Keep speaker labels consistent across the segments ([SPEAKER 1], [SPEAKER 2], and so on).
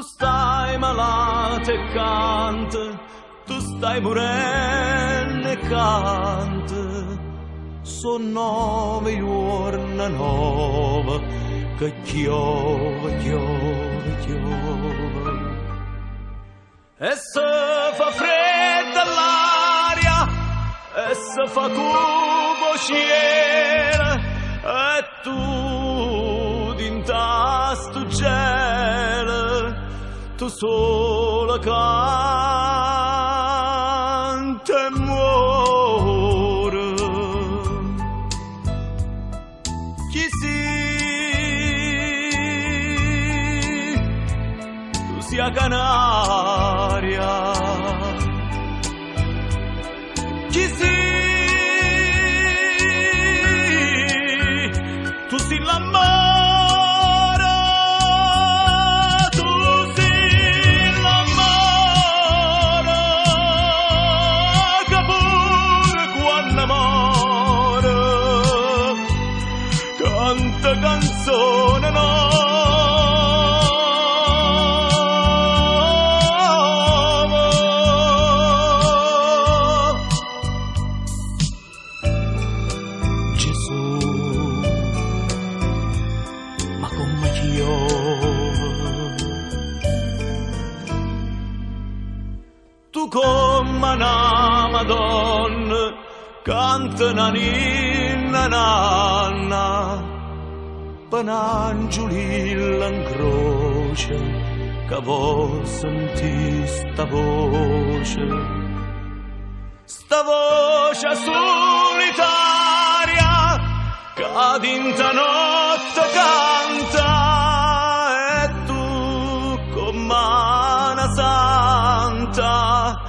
[SPEAKER 1] Tu stai malata e canta, tu stai morendo e canta. Son 9 giorni 9 che chiove, chiove, chiove. E se fa fredda l'aria, e se fa cubo cielo, e tu d'intasto gelo, tu sola canta e muore. Chi tu sia Canaria. Chi tu si l'amore, tu si l'amore, che pure quando amore canta canzone no. Tu come una Madonna canta una ninna nanna, per un angiolillo in croce che vuol sentire sta voce solitaria che d'inta notte canta. E tu come una santa,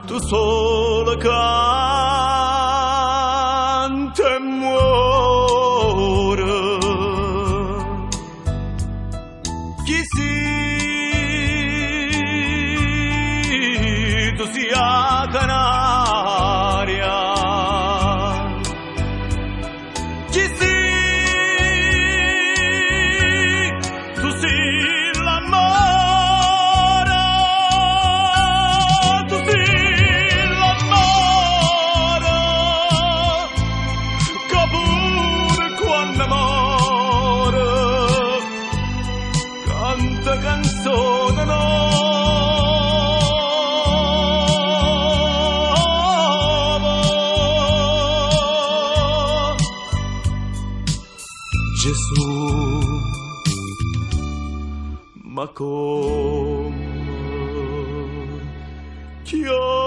[SPEAKER 1] tu solo canta e muore. Chi tu sia Canaria. Chi tu si l'amore, tu si l'amore, che pure quando amore canta canzone no. Gesù, ma come chiama?